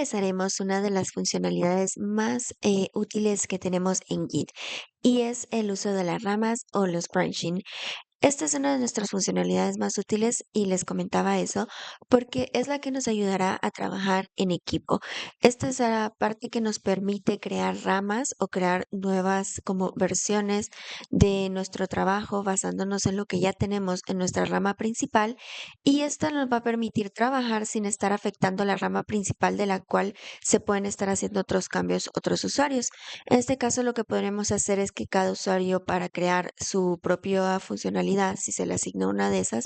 empezaremos una de las funcionalidades más útiles que tenemos en Git y es el uso de las ramas o los branching. Esta es una de nuestras funcionalidades más útiles y les comentaba eso porque es la que nos ayudará a trabajar en equipo. Esta es la parte que nos permite crear ramas o crear nuevas como versiones de nuestro trabajo basándonos en lo que ya tenemos en nuestra rama principal, y esta nos va a permitir trabajar sin estar afectando la rama principal de la cual se pueden estar haciendo otros cambios otros usuarios. En este caso, lo que podremos hacer es que cada usuario, para crear su propia funcionalidad, si se le asigna una de esas,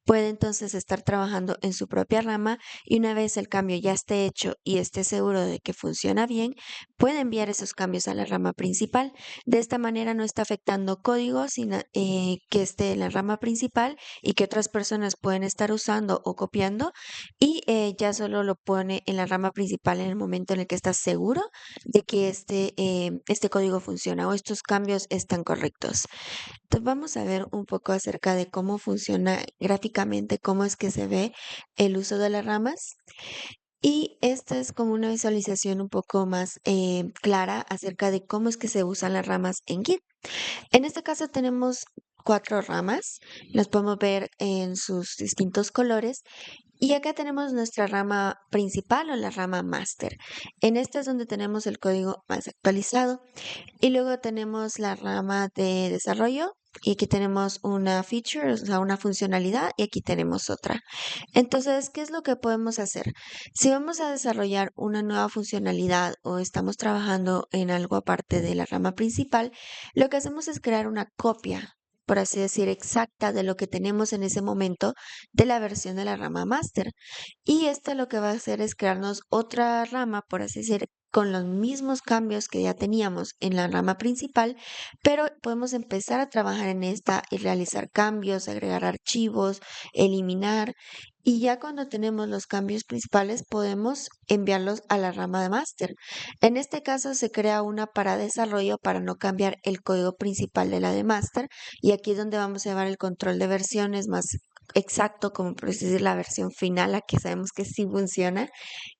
puede entonces estar trabajando en su propia rama, y una vez el cambio ya esté hecho y esté seguro de que funciona bien, puede enviar esos cambios a la rama principal. De esta manera no está afectando código que esté en la rama principal y que otras personas pueden estar usando o copiando, y ya solo lo pone en la rama principal en el momento en el que está seguro de que este código funciona o estos cambios están correctos. Entonces vamos a ver un poco acerca de cómo funciona gráficamente, cómo es que se ve el uso de las ramas. Y esta es como una visualización un poco más clara acerca de cómo es que se usan las ramas en Git. En este caso tenemos cuatro ramas, las podemos ver en sus distintos colores, y acá tenemos nuestra rama principal o la rama master. En esta es donde tenemos el código más actualizado. Y luego tenemos la rama de desarrollo, y aquí tenemos una feature, o sea, una funcionalidad, y aquí tenemos otra. Entonces, ¿qué es lo que podemos hacer? Si vamos a desarrollar una nueva funcionalidad o estamos trabajando en algo aparte de la rama principal, lo que hacemos es crear una copia, por así decir, exacta de lo que tenemos en ese momento de la versión de la rama master. Y esto lo que va a hacer es crearnos otra rama, por así decir, con los mismos cambios que ya teníamos en la rama principal, pero podemos empezar a trabajar en esta y realizar cambios, agregar archivos, eliminar, y ya cuando tenemos los cambios principales podemos enviarlos a la rama de máster. En este caso se crea una para desarrollo para no cambiar el código principal de la de máster, y aquí es donde vamos a llevar el control de versiones más exacto, como por decir la versión final, la que sabemos que sí funciona.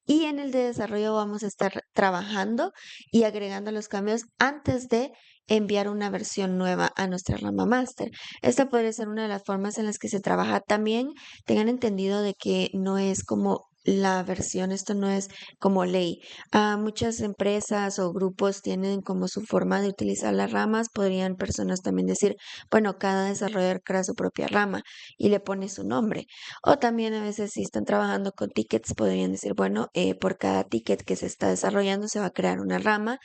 Y en el de desarrollo vamos a estar trabajando y agregando los cambios antes de enviar una versión nueva a nuestra rama master. Esta podría ser una de las formas en las que se trabaja. También tengan entendido de que no es como la versión, esto no es como ley. Muchas empresas o grupos tienen como su forma de utilizar las ramas. Podrían personas también decir, bueno, cada desarrollador crea su propia rama y le pone su nombre. O también a veces si están trabajando con tickets, podrían decir, bueno, por cada ticket que se está desarrollando se va a crear una rama.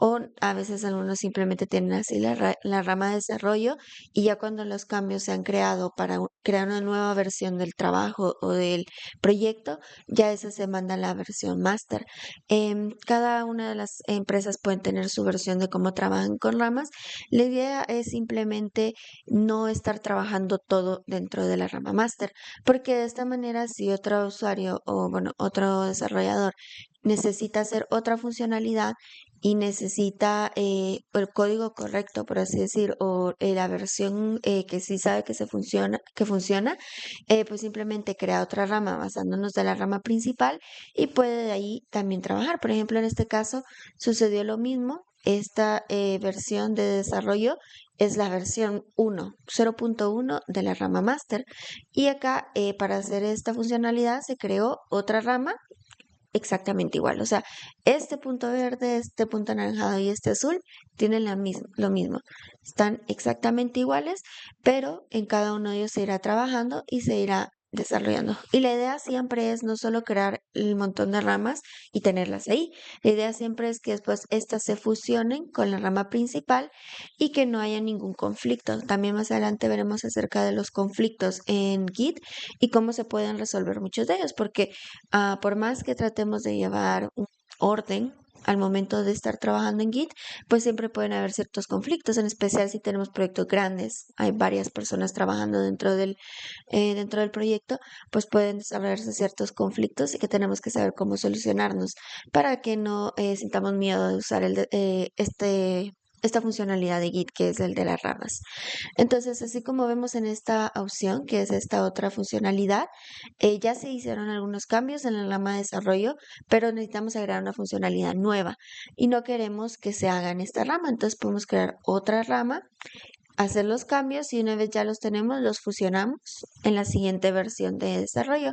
O a veces algunos simplemente tienen así la rama de desarrollo, y ya cuando los cambios se han creado para crear una nueva versión del trabajo o del proyecto, ya esa se manda a la versión master. Cada una de las empresas pueden tener su versión de cómo trabajan con ramas. La idea es simplemente no estar trabajando todo dentro de la rama master, porque de esta manera si otro usuario o bueno, otro desarrollador necesita hacer otra funcionalidad y necesita el código correcto, por así decir, o la versión que sí sabe que funciona, pues simplemente crea otra rama basándonos de la rama principal y puede de ahí también trabajar. Por ejemplo, en este caso sucedió lo mismo. Esta versión de desarrollo es la versión 0.1 de la rama master. Y acá, para hacer esta funcionalidad, se creó otra rama exactamente igual. O sea, este punto verde, este punto anaranjado y este azul tienen lo mismo. Están exactamente iguales, pero en cada uno de ellos se irá trabajando y se irá desarrollando. Y la idea siempre es no solo crear el montón de ramas y tenerlas ahí. La idea siempre es que después estas se fusionen con la rama principal y que no haya ningún conflicto. También más adelante veremos acerca de los conflictos en Git y cómo se pueden resolver muchos de ellos, porque por más que tratemos de llevar un orden al momento de estar trabajando en Git, pues siempre pueden haber ciertos conflictos, en especial si tenemos proyectos grandes, hay varias personas trabajando dentro del proyecto, pues pueden desarrollarse ciertos conflictos y que tenemos que saber cómo solucionarnos para que no sintamos miedo de usar esta funcionalidad de Git, que es el de las ramas. Entonces, así como vemos en esta opción, que es esta otra funcionalidad, ya se hicieron algunos cambios en la rama de desarrollo, pero necesitamos agregar una funcionalidad nueva y no queremos que se haga en esta rama. Entonces podemos crear otra rama, hacer los cambios y una vez ya los tenemos, los fusionamos en la siguiente versión de desarrollo.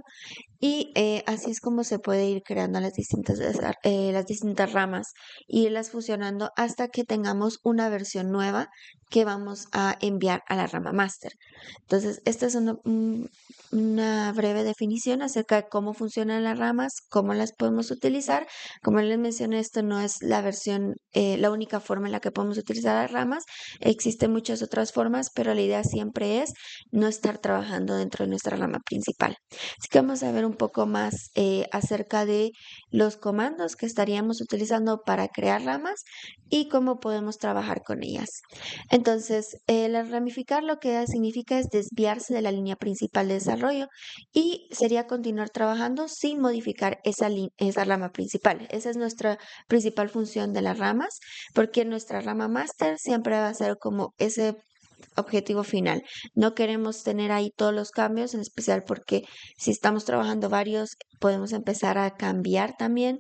Y así es como se puede ir creando las distintas ramas y irlas fusionando hasta que tengamos una versión nueva que vamos a enviar a la rama master. Entonces, esta es una breve definición acerca de cómo funcionan las ramas, cómo las podemos utilizar. Como les mencioné, esto no es la versión, la única forma en la que podemos utilizar las ramas. Existen muchas otras formas, pero la idea siempre es no estar trabajando dentro de nuestra rama principal. Así que vamos a ver un poco más acerca de los comandos que estaríamos utilizando para crear ramas y cómo podemos trabajar con ellas. Entonces, el ramificar lo que significa es desviarse de la línea principal de desarrollo y sería continuar trabajando sin modificar esa rama principal. Esa es nuestra principal función de las ramas, porque nuestra rama máster siempre va a ser como ese objetivo final. No queremos tener ahí todos los cambios, en especial porque si estamos trabajando varios, podemos empezar a cambiar también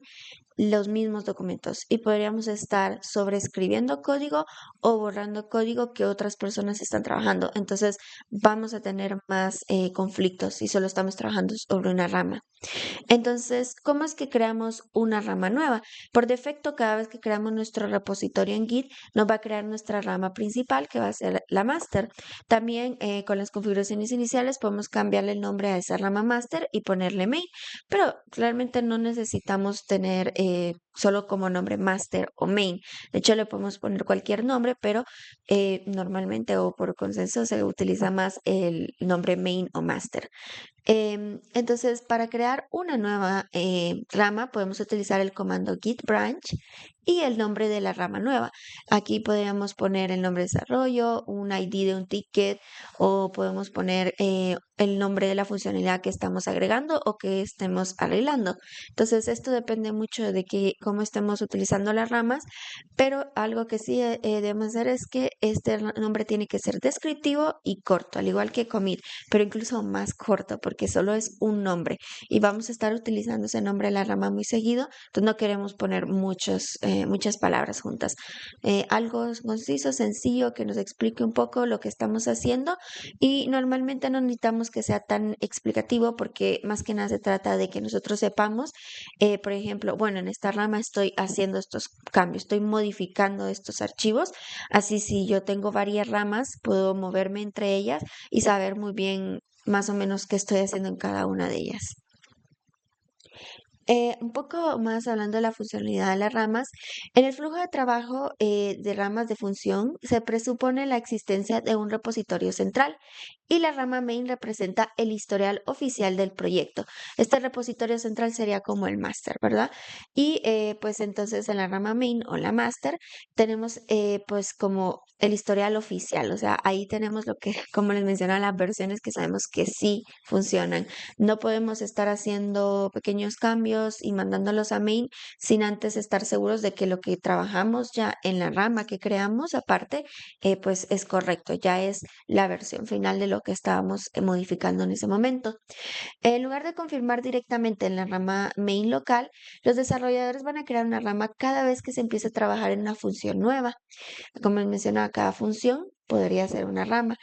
los mismos documentos y podríamos estar sobreescribiendo código o borrando código que otras personas están trabajando. Entonces vamos a tener más conflictos si solo estamos trabajando sobre una rama. Entonces, ¿cómo es que creamos una rama nueva? Por defecto, cada vez que creamos nuestro repositorio en Git, nos va a crear nuestra rama principal, que va a ser la master. También con las configuraciones iniciales podemos cambiarle el nombre a esa rama master y ponerle main, pero realmente no necesitamos tener solo como nombre master o main. De hecho, le podemos poner cualquier nombre, pero normalmente o por consenso se utiliza más el nombre main o master. Entonces, para crear una nueva rama, podemos utilizar el comando git branch y el nombre de la rama nueva. Aquí podríamos poner el nombre de desarrollo, un ID de un ticket o podemos poner el nombre de la funcionalidad que estamos agregando o que estemos arreglando. Entonces, esto depende mucho de cómo estemos utilizando las ramas, pero algo que sí debemos hacer es que este nombre tiene que ser descriptivo y corto, al igual que commit, pero incluso más corto porque solo es un nombre y vamos a estar utilizando ese nombre de la rama muy seguido, entonces no queremos poner muchas palabras juntas. Algo conciso, sencillo, que nos explique un poco lo que estamos haciendo y normalmente no necesitamos que sea tan explicativo porque más que nada se trata de que nosotros sepamos, por ejemplo, bueno, en esta rama estoy haciendo estos cambios, estoy modificando estos archivos, así si yo tengo varias ramas, puedo moverme entre ellas y saber muy bien más o menos qué estoy haciendo en cada una de ellas. Un poco más hablando de la funcionalidad de las ramas, en el flujo de trabajo de ramas de función se presupone la existencia de un repositorio central y la rama main representa el historial oficial del proyecto. Este repositorio central sería como el master, ¿verdad? Y pues entonces en la rama main o la master tenemos pues como el historial oficial, o sea, ahí tenemos lo que, como les mencionaba, las versiones que sabemos que sí funcionan. No podemos estar haciendo pequeños cambios y mandándolos a main sin antes estar seguros de que lo que trabajamos ya en la rama que creamos aparte, pues es correcto, ya es la versión final de lo que estábamos modificando en ese momento. En lugar de confirmar directamente en la rama main local, los desarrolladores van a crear una rama cada vez que se empiece a trabajar en una función nueva. Como les mencionaba, cada función podría ser una rama.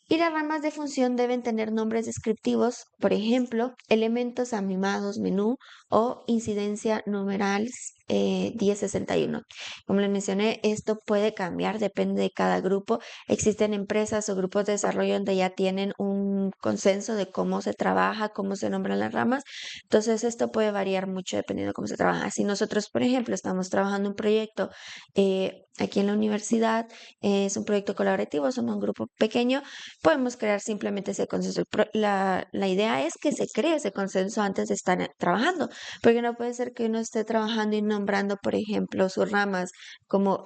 Y las ramas de función deben tener nombres descriptivos, por ejemplo, elementos animados menú o incidencia numeral 1061. Como les mencioné, esto puede cambiar, depende de cada grupo. Existen empresas o grupos de desarrollo donde ya tienen un consenso de cómo se trabaja, cómo se nombran las ramas. Entonces, esto puede variar mucho dependiendo de cómo se trabaja. Si nosotros, por ejemplo, estamos trabajando un proyecto aquí en la universidad, es un proyecto colaborativo, somos un grupo pequeño, podemos crear simplemente ese consenso. La idea es que se cree ese consenso antes de estar trabajando, porque no puede ser que uno esté trabajando y no nombrando, por ejemplo, sus ramas como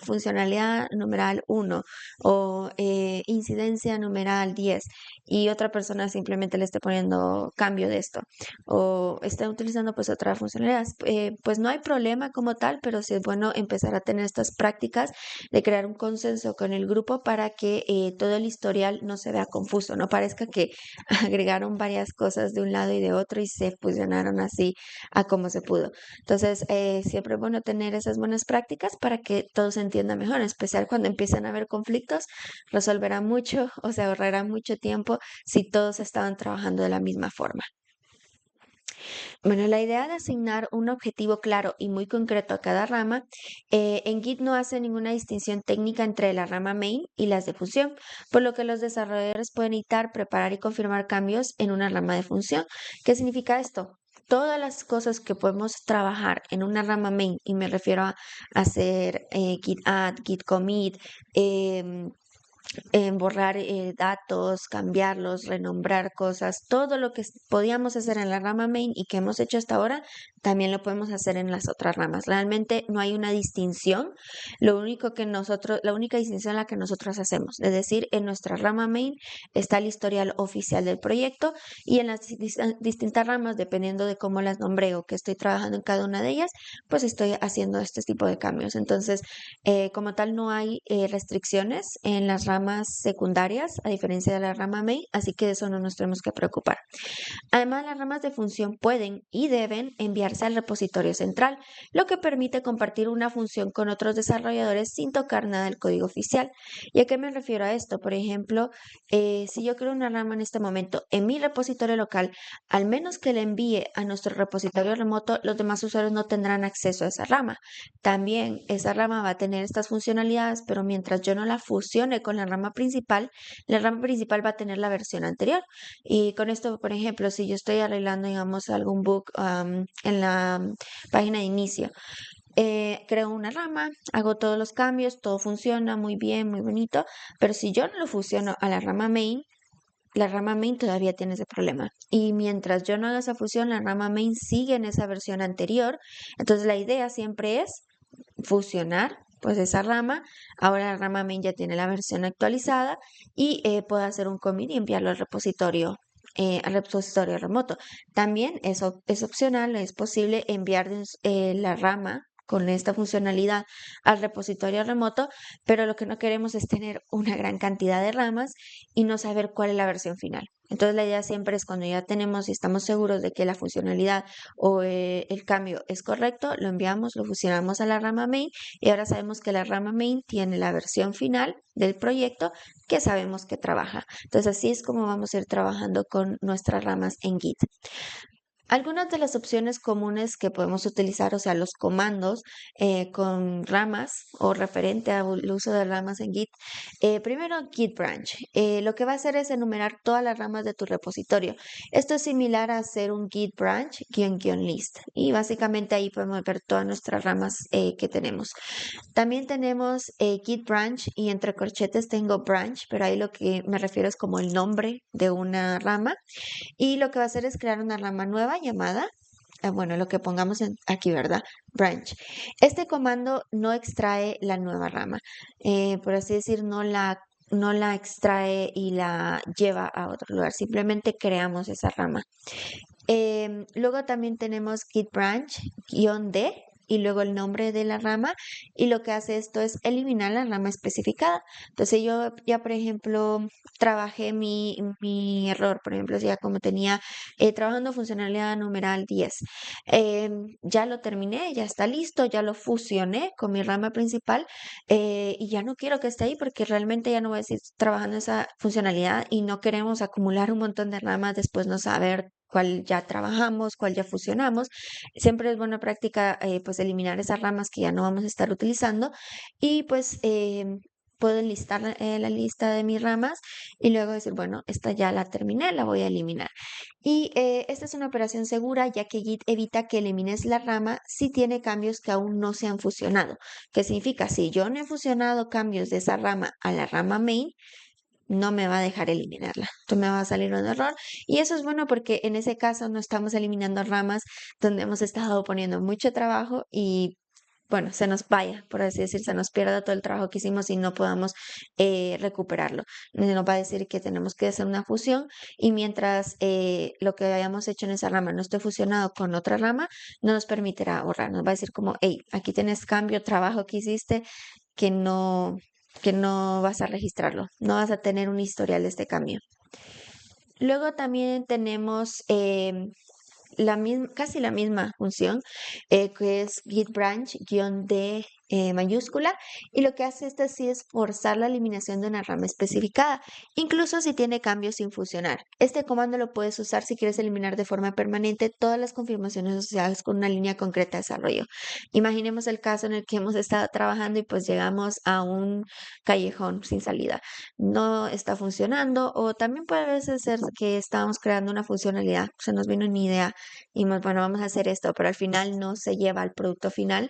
funcionalidad numeral 1 o incidencia numeral 10 y otra persona simplemente le esté poniendo cambio de esto o está utilizando pues otra funcionalidad, pues no hay problema como tal, pero sí es bueno empezar a tener estas prácticas de crear un consenso con el grupo para que todo el historial no se vea confuso, no parezca que agregaron varias cosas de un lado y de otro y se fusionaron así a como se pudo. Entonces, siempre es bueno tener esas buenas prácticas para que todo se entienda mejor, en especial cuando empiezan a haber conflictos, resolverá mucho o se ahorrará mucho tiempo si todos estaban trabajando de la misma forma. Bueno, la idea de asignar un objetivo claro y muy concreto a cada rama, en Git no hace ninguna distinción técnica entre la rama main y las de función, por lo que los desarrolladores pueden editar, preparar y confirmar cambios en una rama de función. ¿Qué significa esto? Todas las cosas que podemos trabajar en una rama main, y me refiero a hacer git add, git commit, en borrar datos, cambiarlos, renombrar cosas, todo lo que podíamos hacer en la rama main y que hemos hecho hasta ahora, también lo podemos hacer en las otras ramas. Realmente no hay una distinción, la única distinción la que nosotros hacemos, es decir, en nuestra rama main está el historial oficial del proyecto y en las distintas ramas, dependiendo de cómo las nombré o que estoy trabajando en cada una de ellas, pues estoy haciendo este tipo de cambios. Entonces, como tal, no hay restricciones en las ramas secundarias, a diferencia de la rama main, así que de eso no nos tenemos que preocupar. Además, las ramas de función pueden y deben enviarse al repositorio central, lo que permite compartir una función con otros desarrolladores sin tocar nada del código oficial. ¿Y a qué me refiero a esto? Por ejemplo, si yo creo una rama en este momento en mi repositorio local, al menos que le envíe a nuestro repositorio remoto, los demás usuarios no tendrán acceso a esa rama. También esa rama va a tener estas funcionalidades, pero mientras yo no la fusione con la rama principal va a tener la versión anterior. Y con esto, por ejemplo, si yo estoy arreglando, digamos, algún bug en la página de inicio, creo una rama, hago todos los cambios, todo funciona muy bien, muy bonito, pero si yo no lo fusiono a la rama main todavía tiene ese problema. Y mientras yo no haga esa fusión, la rama main sigue en esa versión anterior. Entonces la idea siempre es fusionar pues esa rama. Ahora la rama main ya tiene la versión actualizada y puedo hacer un commit y enviarlo al repositorio remoto. También es opcional, es posible enviar la rama con esta funcionalidad al repositorio remoto, pero lo que no queremos es tener una gran cantidad de ramas y no saber cuál es la versión final. Entonces la idea siempre es cuando ya tenemos y estamos seguros de que la funcionalidad o el cambio es correcto, lo enviamos, lo fusionamos a la rama main y ahora sabemos que la rama main tiene la versión final del proyecto que sabemos que trabaja. Entonces así es como vamos a ir trabajando con nuestras ramas en Git. Algunas de las opciones comunes que podemos utilizar, o sea, los comandos con ramas o referente al uso de ramas en Git. Primero, Git branch. Lo que va a hacer es enumerar todas las ramas de tu repositorio. Esto es similar a hacer un Git branch list. Y básicamente ahí podemos ver todas nuestras ramas que tenemos. También tenemos Git branch y entre corchetes tengo branch, pero ahí lo que me refiero es como el nombre de una rama. Y lo que va a hacer es crear una rama nueva llamada, bueno, lo que pongamos aquí, ¿verdad? Branch. Este comando no extrae la nueva rama, por así decir, no la extrae y la lleva a otro lugar, simplemente creamos esa rama. Luego también tenemos git branch-d y luego el nombre de la rama y lo que hace esto es eliminar la rama especificada. Entonces yo ya, por ejemplo, trabajé mi error, por ejemplo, ya como tenía trabajando funcionalidad numeral 10, ya lo terminé, ya está listo, ya lo fusioné con mi rama principal y ya no quiero que esté ahí porque realmente ya no voy a seguir trabajando esa funcionalidad y no queremos acumular un montón de ramas, después no saber cuál ya trabajamos, cuál ya fusionamos. Siempre es buena práctica pues eliminar esas ramas que ya no vamos a estar utilizando y pues puedo enlistar la lista de mis ramas y luego decir, bueno, esta ya la terminé, la voy a eliminar. Y esta es una operación segura ya que Git evita que elimines la rama si tiene cambios que aún no se han fusionado. ¿Qué significa? Si yo no he fusionado cambios de esa rama a la rama main, no me va a dejar eliminarla. Entonces me va a salir un error y eso es bueno porque en ese caso no estamos eliminando ramas donde hemos estado poniendo mucho trabajo y bueno, se nos vaya, por así decir, se nos pierda todo el trabajo que hicimos y no podamos recuperarlo. Nos va a decir que tenemos que hacer una fusión y mientras lo que hayamos hecho en esa rama no esté fusionado con otra rama, no nos permitirá borrar. Nos va a decir como, hey, aquí tienes cambio, trabajo que hiciste que no, que no vas a registrarlo, no vas a tener un historial de este cambio. Luego también tenemos casi la misma función, que es git branch -d mayúscula, y lo que hace esta sí es forzar la eliminación de una rama especificada, incluso si tiene cambios sin fusionar. Este comando lo puedes usar si quieres eliminar de forma permanente todas las confirmaciones asociadas con una línea concreta de desarrollo. Imaginemos el caso en el que hemos estado trabajando y pues llegamos a un callejón sin salida. No está funcionando o también puede a veces ser que estábamos creando una funcionalidad, se nos vino una idea y bueno, vamos a hacer esto, pero al final no se lleva al producto final,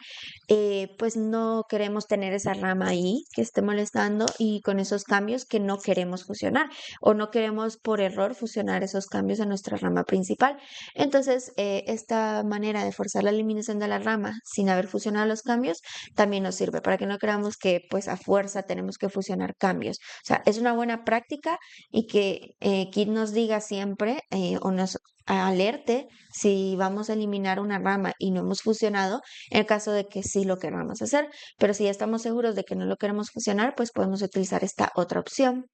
pues no queremos tener esa rama ahí que esté molestando y con esos cambios que no queremos fusionar o no queremos por error fusionar esos cambios en nuestra rama principal. Entonces, esta manera de forzar la eliminación de la rama sin haber fusionado los cambios también nos sirve para que no creamos que pues a fuerza tenemos que fusionar cambios. O sea, es una buena práctica y que Git nos diga siempre o nos alerte si vamos a eliminar una rama y no hemos fusionado, en el caso de que sí lo queramos hacer, pero si ya estamos seguros de que no lo queremos fusionar, pues podemos utilizar esta otra opción.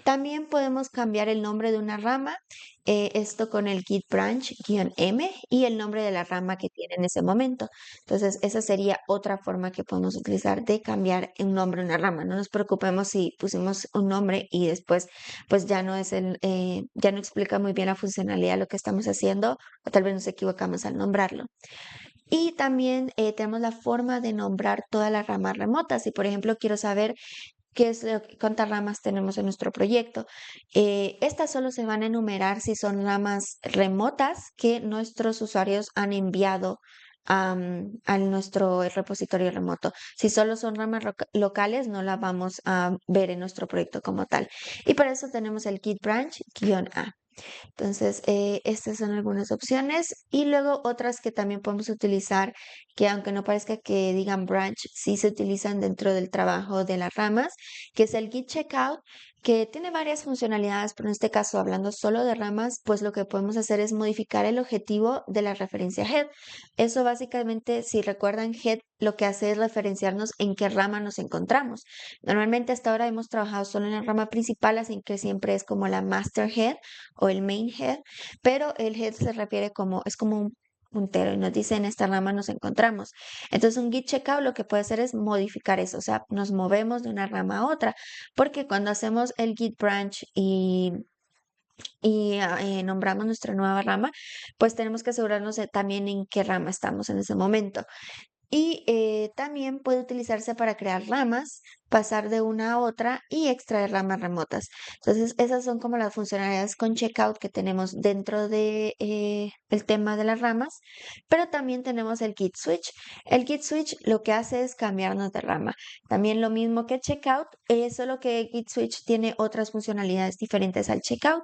También podemos cambiar el nombre de una rama, esto con el git branch-m y el nombre de la rama que tiene en ese momento. Entonces, esa sería otra forma que podemos utilizar de cambiar un nombre de una rama. No nos preocupemos si pusimos un nombre y después pues ya no es ya no explica muy bien la funcionalidad de lo que estamos haciendo o tal vez nos equivocamos al nombrarlo. Y también tenemos la forma de nombrar todas las ramas remotas. Si, por ejemplo, quiero saber cuántas ramas tenemos en nuestro proyecto. Estas solo se van a enumerar si son ramas remotas que nuestros usuarios han enviado a nuestro repositorio remoto. Si solo son ramas locales, no las vamos a ver en nuestro proyecto como tal. Y para eso tenemos el git branch-a. Entonces, estas son algunas opciones y luego otras que también podemos utilizar, que aunque no parezca que digan branch, sí se utilizan dentro del trabajo de las ramas, que es el git checkout, que tiene varias funcionalidades, pero en este caso, hablando solo de ramas, pues lo que podemos hacer es modificar el objetivo de la referencia head. Eso básicamente, si recuerdan, head lo que hace es referenciarnos en qué rama nos encontramos. Normalmente hasta ahora hemos trabajado solo en la rama principal, así que siempre es como la master head o el main head, pero el head se refiere como, es como un puntero y nos dice en esta rama nos encontramos. Entonces un git checkout lo que puede hacer es modificar eso, o sea, nos movemos de una rama a otra, porque cuando hacemos el git branch y nombramos nuestra nueva rama, pues tenemos que asegurarnos también en qué rama estamos en ese momento. Y también puede utilizarse para crear ramas, pasar de una a otra y extraer ramas remotas. Entonces, esas son como las funcionalidades con checkout que tenemos dentro de el tema de las ramas, pero también tenemos el git switch. El git switch lo que hace es cambiarnos de rama. También lo mismo que checkout, solo que git switch tiene otras funcionalidades diferentes al checkout.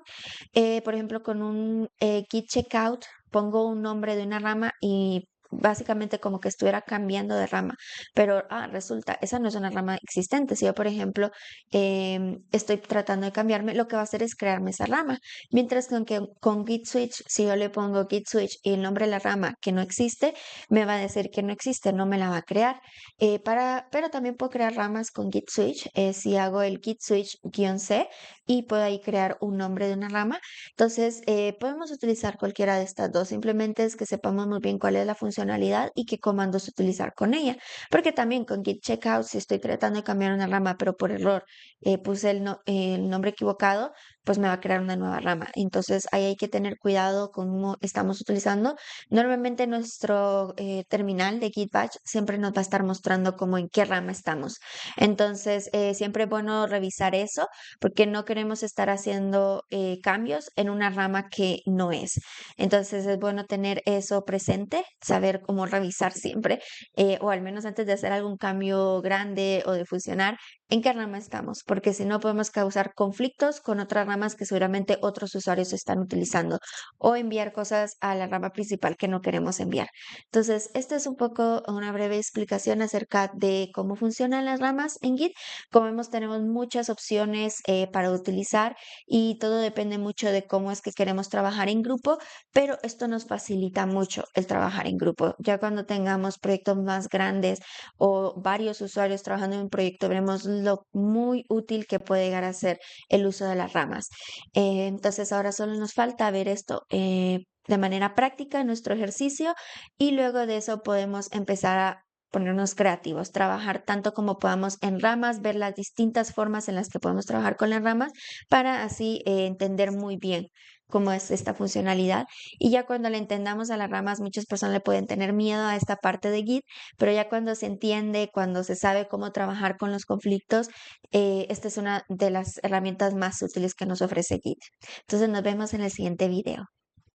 Por ejemplo, con un git checkout pongo un nombre de una rama y básicamente como que estuviera cambiando de rama, pero resulta, esa no es una rama existente. Si yo, por ejemplo, estoy tratando de cambiarme, lo que va a hacer es crearme esa rama. Mientras que con git switch, si yo le pongo git switch y el nombre de la rama que no existe, me va a decir que no existe, no me la va a crear. Pero también puedo crear ramas con git switch, si hago el git switch-c y puedo ahí crear un nombre de una rama. Entonces, podemos utilizar cualquiera de estas dos, simplemente es que sepamos muy bien cuál es la funcionalidad y qué comandos utilizar con ella. Porque también con git checkout, si estoy tratando de cambiar una rama, pero por error puse el nombre equivocado, pues me va a crear una nueva rama. Entonces ahí hay que tener cuidado con cómo estamos utilizando. Normalmente nuestro terminal de Git Bash siempre nos va a estar mostrando como en qué rama estamos. Entonces siempre es bueno revisar eso porque no queremos estar haciendo cambios en una rama que no es. Entonces es bueno tener eso presente, saber cómo revisar siempre, o al menos antes de hacer algún cambio grande o de fusionar, en qué rama estamos, porque si no podemos causar conflictos con otras ramas que seguramente otros usuarios están utilizando o enviar cosas a la rama principal que no queremos enviar. Entonces, esta es un poco una breve explicación acerca de cómo funcionan las ramas en Git. Como vemos, tenemos muchas opciones para utilizar y todo depende mucho de cómo es que queremos trabajar en grupo, pero esto nos facilita mucho el trabajar en grupo. Ya cuando tengamos proyectos más grandes o varios usuarios trabajando en un proyecto, veremos lo muy útil que puede llegar a ser el uso de las ramas. Entonces ahora solo nos falta ver esto de manera práctica en nuestro ejercicio y luego de eso podemos empezar a ponernos creativos, trabajar tanto como podamos en ramas, ver las distintas formas en las que podemos trabajar con las ramas para así entender muy bien cómo es esta funcionalidad. Y ya cuando le entendamos a las ramas, muchas personas le pueden tener miedo a esta parte de Git, pero ya cuando se entiende, cuando se sabe cómo trabajar con los conflictos, esta es una de las herramientas más útiles que nos ofrece Git. Entonces nos vemos en el siguiente video.